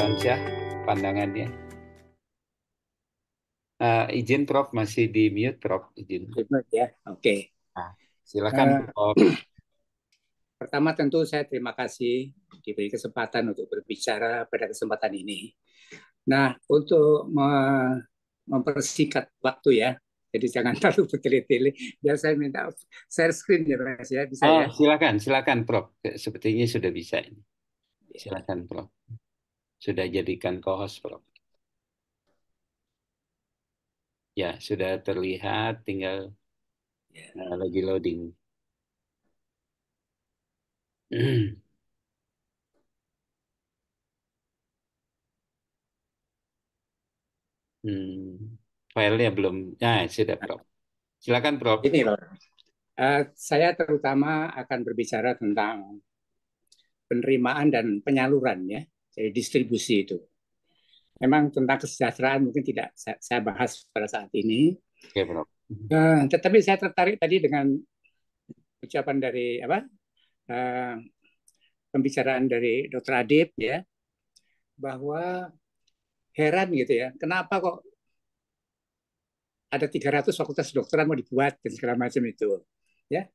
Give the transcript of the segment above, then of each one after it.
Ansyah pandangannya. Izin Prof, masih di mute Prof, izin. Ya, oke. Nah, silakan Prof. Pertama tentu saya terima kasih diberi kesempatan untuk berbicara pada kesempatan ini. Nah, untuk mempersingkat waktu ya, jadi jangan terlalu bertele-tele. Biar saya minta share screen ya Mas ya, bisa ya? Silakan Prof. Sepertinya sudah bisa ini. Silakan Prof. Sudah jadikan co-host Prof. Ya, sudah terlihat, tinggal lagi loading. Filenya belum. Nah, sudah Prof. Silakan Prof. Ini loh, saya terutama akan berbicara tentang penerimaan dan penyaluran ya, jadi distribusi itu. Memang tentang kesejahteraan mungkin tidak saya bahas pada saat ini. Oke Prof. Tetapi saya tertarik tadi dengan ucapan dari uh, pembicaraan dari Dr. Adib ya, bahwa heran gitu ya, kenapa kok ada 300 fakultas kedokteran mau dibuat dan segala macam itu. Ya,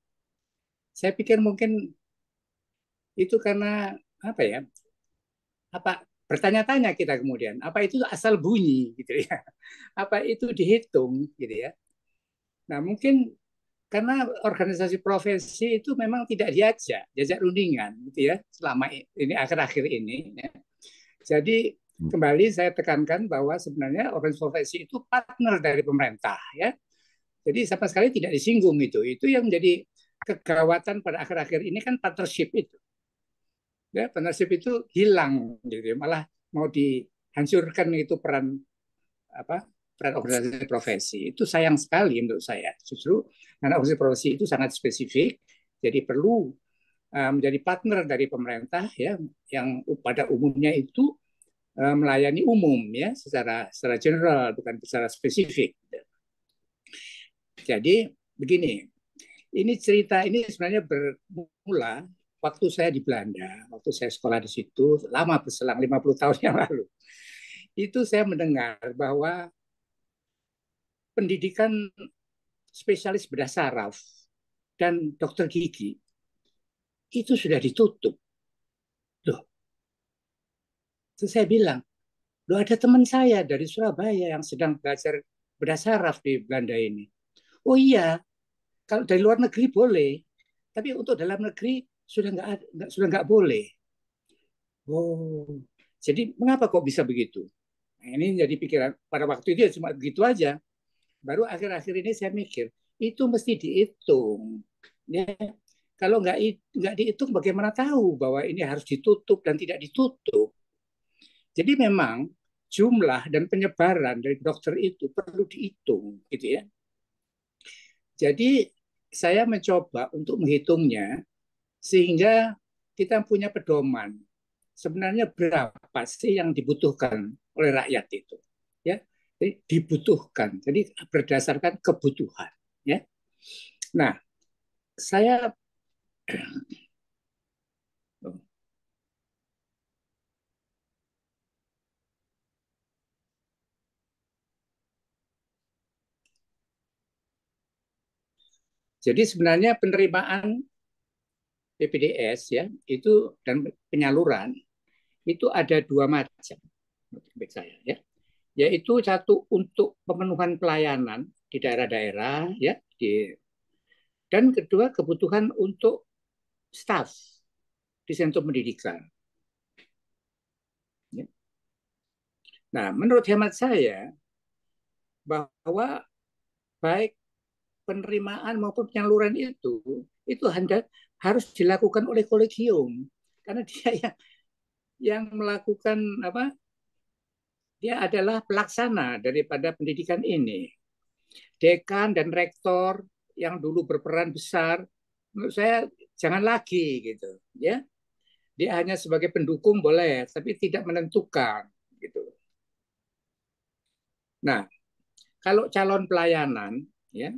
saya pikir mungkin itu karena apa ya? Apa bertanya-tanya kita kemudian, apa itu asal bunyi gitu ya? Apa itu dihitung gitu ya? Nah, mungkin karena organisasi profesi itu memang tidak diajak rundingan gitu ya selama ini akhir-akhir ini ya. Jadi kembali saya tekankan bahwa sebenarnya organisasi profesi itu partner dari pemerintah ya. Jadi sama sekali tidak disinggung itu. Itu yang menjadi kegawatan pada akhir-akhir ini kan partnership itu. Ya, partnership itu hilang gitu ya. Malah mau dihancurkan itu peran organisasi profesi. Itu sayang sekali menurut saya. Justru karena organisasi profesi itu sangat spesifik, jadi perlu menjadi partner dari pemerintah ya, yang pada umumnya itu melayani umum ya, secara general bukan secara spesifik. Jadi begini, ini cerita ini sebenarnya bermula waktu saya di Belanda, waktu saya sekolah di situ, lama berselang 50 tahun yang lalu. Itu saya mendengar bahwa pendidikan spesialis bedah saraf dan dokter gigi itu sudah ditutup. Loh, terus saya bilang, loh ada teman saya dari Surabaya yang sedang belajar bedah saraf di Belanda ini. Oh iya, kalau dari luar negeri boleh, tapi untuk dalam negeri sudah nggak boleh. Oh, jadi mengapa kok bisa begitu? Nah, ini jadi pikiran pada waktu itu ya cuma begitu aja. Baru akhir-akhir ini saya mikir itu mesti dihitung. Ya, kalau nggak dihitung, bagaimana tahu bahwa ini harus ditutup dan tidak ditutup? Jadi memang jumlah dan penyebaran dari dokter itu perlu dihitung, gitu ya. Jadi saya mencoba untuk menghitungnya sehingga kita punya pedoman. Sebenarnya berapa sih yang dibutuhkan oleh rakyat itu? Ya, jadi dibutuhkan. Jadi berdasarkan kebutuhan. Ya. Nah, saya jadi sebenarnya penerimaan PPDS ya itu dan penyaluran itu ada dua macam baik saya ya, yaitu satu untuk pemenuhan pelayanan di daerah-daerah ya dan kedua kebutuhan untuk staf di sentra pendidikan ya. Nah, menurut hemat saya bahwa baik penerimaan maupun penyaluran itu harus dilakukan oleh kolegium karena dia yang melakukan dia adalah pelaksana daripada pendidikan ini. Dekan dan rektor yang dulu berperan besar, menurut saya jangan lagi gitu, ya. Dia hanya sebagai pendukung boleh, tapi tidak menentukan gitu. Nah, kalau calon pelayanan, ya,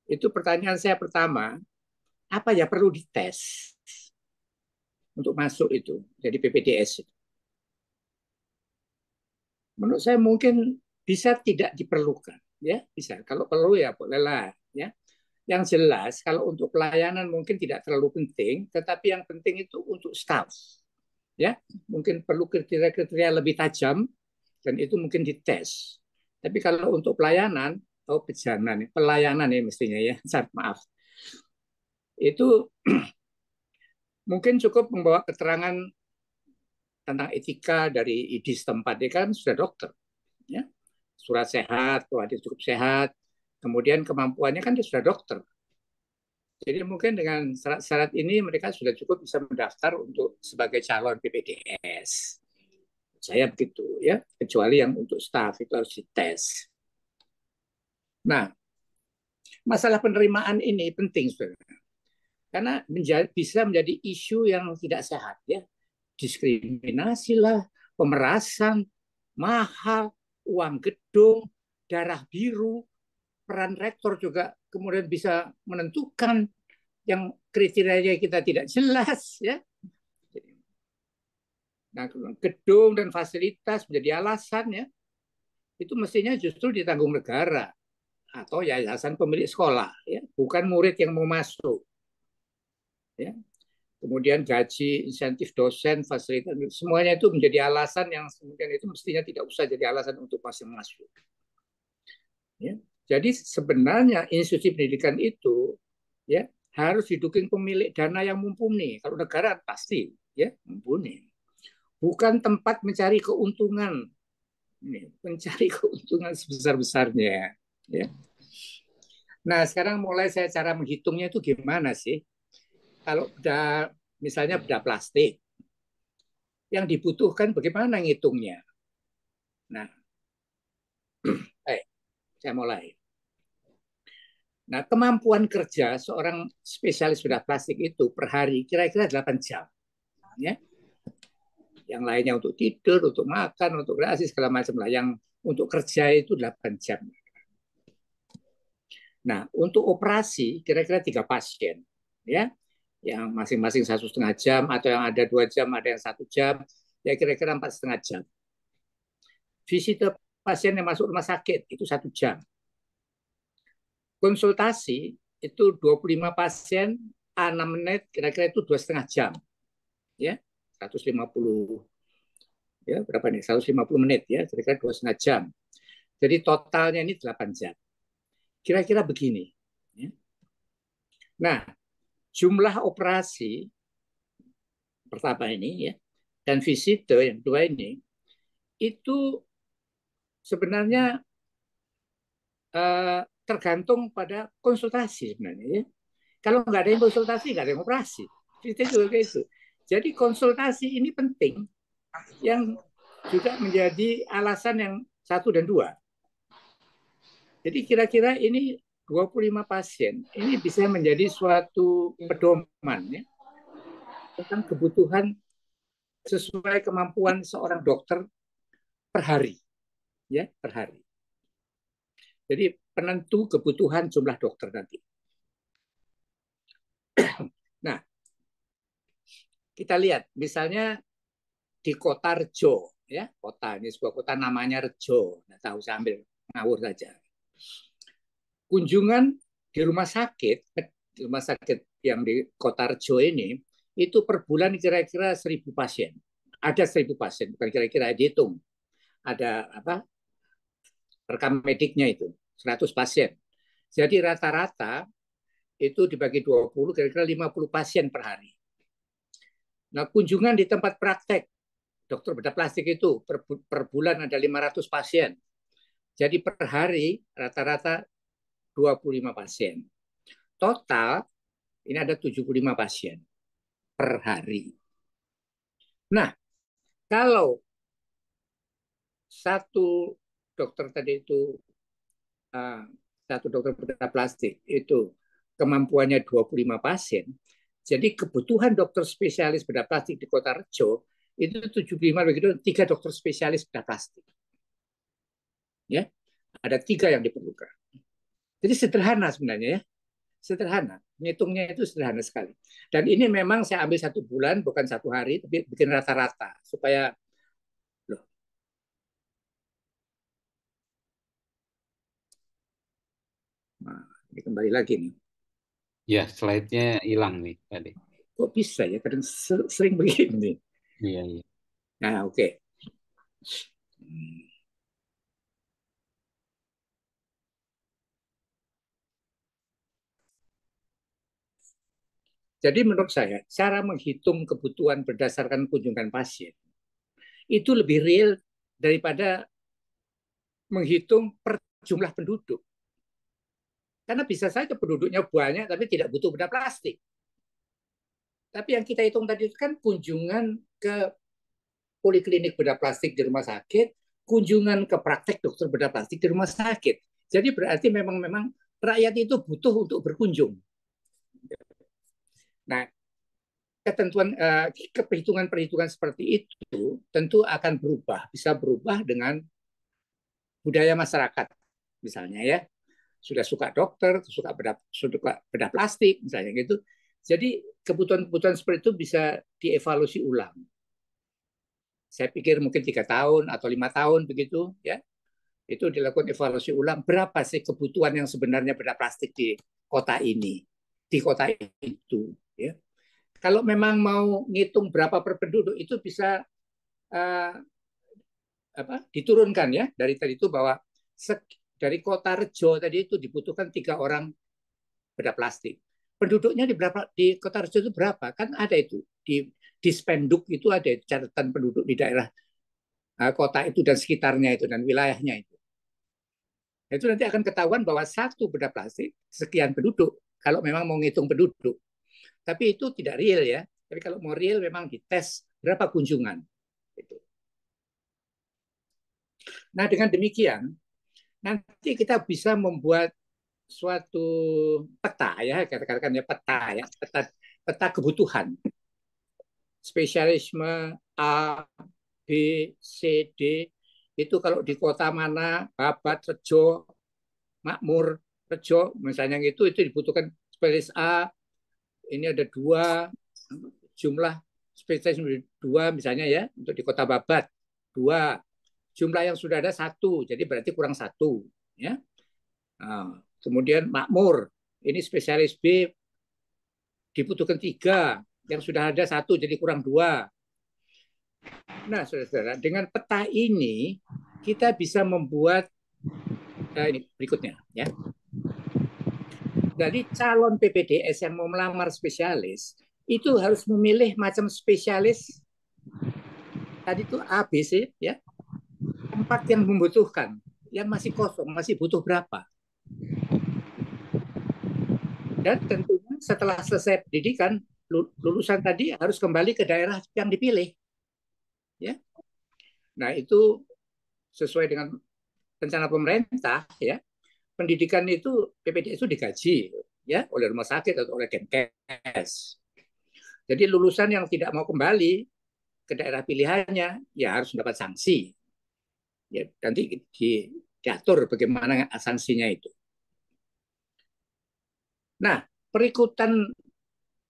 itu pertanyaan saya pertama, apa ya perlu dites untuk masuk itu, jadi PPDS itu. menurut saya mungkin bisa tidak diperlukan, ya bisa. Kalau perlu ya bolehlah, ya. Yang jelas kalau untuk pelayanan mungkin tidak terlalu penting, tetapi yang penting itu untuk staff, ya. Mungkin perlu kriteria-kriteria lebih tajam dan itu mungkin dites. Tapi kalau untuk pelayanan, pelayanan ya mestinya ya, maaf, itu mungkin cukup membawa keterangan tentang etika dari ID setempat, dia kan sudah dokter, ya, surat sehat, kalau dia cukup sehat, kemudian kemampuannya kan dia sudah dokter. Jadi mungkin dengan syarat-syarat ini mereka sudah cukup bisa mendaftar untuk sebagai calon PPDS. Saya begitu, ya, kecuali yang untuk staf itu harus dites. Nah, masalah penerimaan ini penting, saudara, karena bisa menjadi isu yang tidak sehat, ya, diskriminasi lah, pemerasan, mahal, uang gedung, darah biru, peran rektor juga kemudian bisa menentukan yang kriterianya kita tidak jelas, ya. Nah, gedung dan fasilitas menjadi alasan, ya, itu mestinya justru ditanggung negara atau yayasan pemilik sekolah, ya, bukan murid yang mau masuk, ya. Kemudian gaji, insentif dosen, fasilitas, semuanya itu menjadi alasan yang kemudian itu mestinya tidak usah jadi alasan untuk pasien masuk. Ya. Jadi sebenarnya institusi pendidikan itu, ya, harus didukung pemilik dana yang mumpuni. Kalau negara pasti, ya, mumpuni. Bukan tempat mencari keuntungan, mencari keuntungan sebesar-besarnya. Ya. Nah, sekarang mulai saya cara menghitungnya itu gimana sih? Kalau misalnya beda plastik, yang dibutuhkan bagaimana ngitungnya? Nah, saya mulai. Nah, kemampuan kerja seorang spesialis bedah plastik itu per hari kira-kira 8 jam. Ya. Yang lainnya untuk tidur, untuk makan, untuk kreasi, segala macam lah. Yang untuk kerja itu 8 jam. Nah, untuk operasi kira-kira 3 pasien. Ya, yang masing-masing 1,5 jam, atau yang ada 2 jam, ada yang 1 jam, ya kira-kira 4,5 jam. Visite pasien yang masuk rumah sakit itu 1 jam. Konsultasi itu 25 pasien, 6 menit, kira-kira itu 2,5 jam. Ya, 150, ya, berapa nih? 150 menit, ya, kira-kira 2,5 jam. Jadi totalnya ini 8 jam. Kira-kira begini. Ya. Nah, jumlah operasi pertama ini, ya, dan visite yang kedua ini, itu sebenarnya tergantung pada konsultasi sebenarnya. Ya. Kalau nggak ada yang konsultasi, nggak ada yang operasi. Visite juga kayak itu. Jadi konsultasi ini penting, yang juga menjadi alasan yang 1 dan 2. Jadi kira-kira ini 25 pasien, ini bisa menjadi suatu pedoman, ya, tentang kebutuhan sesuai kemampuan seorang dokter per hari, ya, per hari. Jadi penentu kebutuhan jumlah dokter nanti. Nah, kita lihat misalnya di kota Rejo, ya, kota ini sebuah kota namanya Rejo, nggak tahu, saya ambil ngawur saja. Kunjungan di rumah sakit yang di kota Rejo ini itu per bulan kira-kira 1.000 pasien. Ada 1.000 pasien, bukan kira-kira, dihitung. Ada apa? Rekam mediknya itu 100 pasien. Jadi rata-rata itu dibagi 20, kira-kira 50 pasien per hari. Nah, kunjungan di tempat praktek dokter bedah plastik itu per bulan ada 500 pasien. Jadi per hari rata-rata 25 pasien. Total ini ada 75 pasien per hari. Nah, kalau satu dokter tadi itu, satu dokter bedah plastik itu kemampuannya 25 pasien, jadi kebutuhan dokter spesialis bedah plastik di Kota Rejo itu 75, begitu 3 dokter spesialis bedah plastik. Ya, ada 3 yang diperlukan. Jadi sederhana sebenarnya, ya, sederhana. Ngitungnya itu sederhana sekali. Dan ini memang saya ambil 1 bulan, bukan 1 hari, tapi bikin rata-rata supaya loh, Nah, ini kembali lagi nih. Ya, slide-nya hilang nih tadi. Kok bisa ya? Kadang sering begini. Iya, iya. Nah, oke. Jadi menurut saya, cara menghitung kebutuhan berdasarkan kunjungan pasien itu lebih real daripada menghitung per jumlah penduduk. Karena bisa saja penduduknya banyak tapi tidak butuh bedah plastik. Tapi yang kita hitung tadi itu kan kunjungan ke poliklinik bedah plastik di rumah sakit, kunjungan ke praktek dokter bedah plastik di rumah sakit. Jadi berarti memang rakyat itu butuh untuk berkunjung. Nah, ketentuan perhitungan seperti itu tentu akan berubah, bisa berubah dengan budaya masyarakat, misalnya ya, sudah suka dokter, suka bedah plastik, misalnya gitu. Jadi kebutuhan-kebutuhan seperti itu bisa dievaluasi ulang. Saya pikir mungkin 3 tahun atau 5 tahun begitu, ya. Itu dilakukan evaluasi ulang. Berapa sih kebutuhan yang sebenarnya bedah plastik di kota ini, di kota itu, ya. Kalau memang mau ngitung berapa per penduduk itu bisa uh, diturunkan ya dari tadi itu bahwa dari kota Rejo tadi itu dibutuhkan 3 orang bedah plastik. Penduduknya di kota Rejo itu berapa? Kan ada itu di Spenduk itu ada catatan penduduk di daerah kota itu dan sekitarnya itu dan wilayahnya itu. Itu nanti akan ketahuan bahwa satu bedah plastik sekian penduduk kalau memang mau ngitung penduduk. Tapi itu tidak real ya. Tapi kalau mau real memang dites berapa kunjungan. Gitu. Nah dengan demikian nanti kita bisa membuat suatu peta ya, katakan ya peta ya, peta kebutuhan spesialisme A, B, C, D itu kalau di kota mana, Babat, Rejo, Makmur, Rejo, misalnya itu dibutuhkan spesialis A, ini ada 2 jumlah spesialis 2 misalnya ya untuk di kota Babat 2, jumlah yang sudah ada 1, jadi berarti kurang 1 ya. Nah, kemudian Makmur, ini spesialis B dibutuhkan 3, yang sudah ada 1 jadi kurang 2. Nah, saudara-saudara, dengan peta ini kita bisa membuat ini berikutnya ya. Jadi calon PPDS yang mau melamar spesialis itu harus memilih macam spesialis tadi itu A, B, C ya. Tempat yang membutuhkan, yang masih kosong, masih butuh berapa. Dan tentunya setelah selesai pendidikan, lulusan tadi harus kembali ke daerah yang dipilih. Ya. Nah, itu sesuai dengan rencana pemerintah ya. Pendidikan itu PPDS itu digaji ya oleh rumah sakit atau oleh Kemenkes. Jadi lulusan yang tidak mau kembali ke daerah pilihannya ya harus mendapat sanksi. Ya, nanti diatur bagaimana sanksinya itu. Nah, perikutan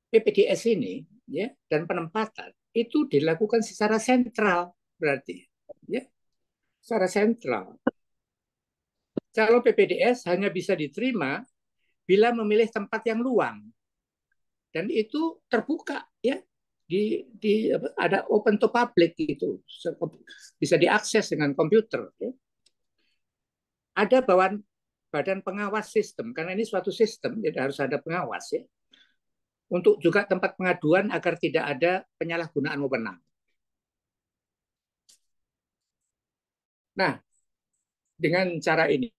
PPDS ini ya dan penempatan itu dilakukan secara sentral berarti ya secara sentral. Calon PPDS hanya bisa diterima bila memilih tempat yang luang dan itu terbuka ya ada open to public itu bisa diakses dengan komputer. Ya. Ada badan pengawas sistem karena ini suatu sistem jadi harus ada pengawas ya untuk juga tempat pengaduan agar tidak ada penyalahgunaan wewenang. Nah, dengan cara ini,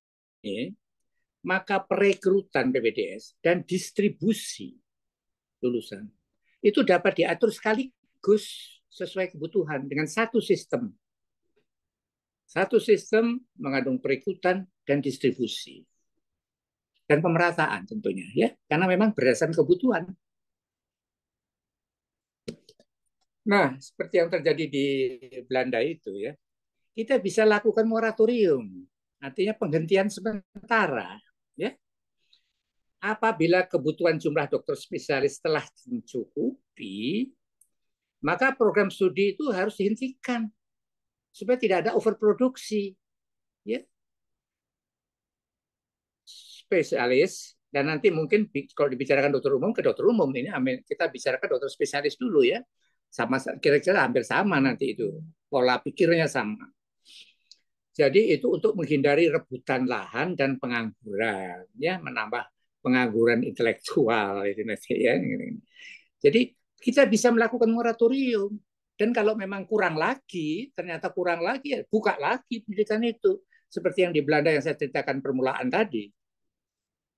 maka perekrutan PPDS dan distribusi lulusan itu dapat diatur sekaligus sesuai kebutuhan dengan satu sistem. Satu sistem mengandung perekrutan dan distribusi. Dan pemerataan tentunya, ya, karena memang berdasarkan kebutuhan. Nah, seperti yang terjadi di Belanda itu ya, kita bisa lakukan moratorium, artinya penghentian sementara, ya. Apabila kebutuhan jumlah dokter spesialis telah mencukupi, maka program studi itu harus dihentikan supaya tidak ada overproduksi, ya. spesialis, dan nanti mungkin kalau dibicarakan dokter umum ke dokter umum, ini kita bicarakan dokter spesialis dulu ya, sama kira-kira hampir sama nanti itu, pola pikirnya sama. Jadi itu untuk menghindari rebutan lahan dan pengangguran, ya, menambah pengangguran intelektual itu nanti ya. Jadi kita bisa melakukan moratorium, dan kalau memang kurang lagi, ternyata kurang lagi, ya buka lagi pendidikan itu, seperti yang di Belanda yang saya ceritakan permulaan tadi.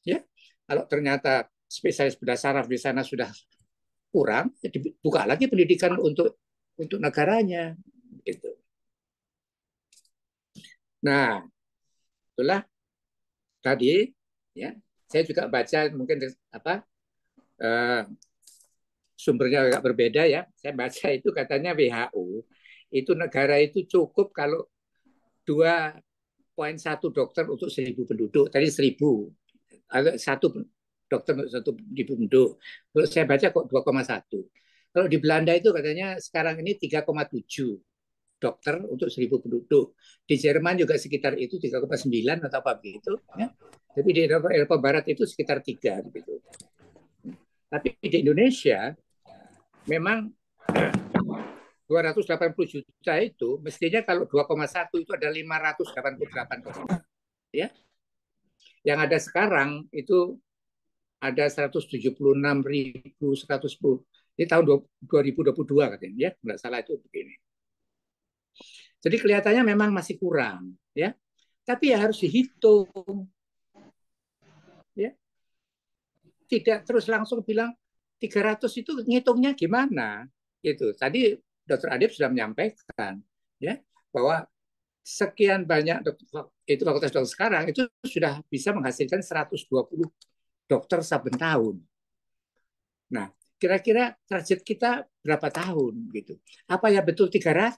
Ya, kalau ternyata spesialis bedah saraf di sana sudah kurang, ya dibuka lagi pendidikan untuk negaranya, gitu. Nah, itulah tadi ya. Saya juga baca mungkin apa sumbernya agak berbeda ya. Saya baca itu katanya WHO itu negara itu cukup kalau 2,1 dokter untuk 1.000 penduduk. Tadi 1.000. Satu dokter untuk 1.000 penduduk. Kalau saya baca kok 2,1. Kalau di Belanda itu katanya sekarang ini 3,7 dokter untuk 1.000 penduduk. Di Jerman juga sekitar itu 3,9 atau apa begitu. Ya. Tapi di Eropa Barat itu sekitar 3 gitu. Tapi di Indonesia memang 280 juta itu mestinya kalau 2,1 itu ada 588 dokter. Ya. Yang ada sekarang itu ada 176.110 di tahun 2022 katanya, ya, nggak salah itu begini. Jadi kelihatannya memang masih kurang, ya. Tapi ya harus dihitung, ya. Tidak terus langsung bilang 300 itu ngitungnya gimana, gitu. Tadi Dr. Adib sudah menyampaikan, ya, bahwa sekian banyak itu fakultas dokter sekarang itu sudah bisa menghasilkan 120 dokter saben tahun. Nah, kira-kira target kita berapa tahun gitu? Apa ya betul 300?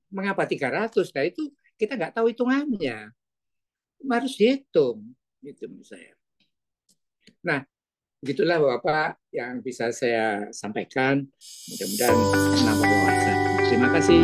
Mengapa 300? Nah, itu kita nggak tahu hitungannya. Harus dihitung gitu menurut saya. Nah, begitulah Bapak yang bisa saya sampaikan. Mudah-mudahan menambah wawasan. Terima kasih.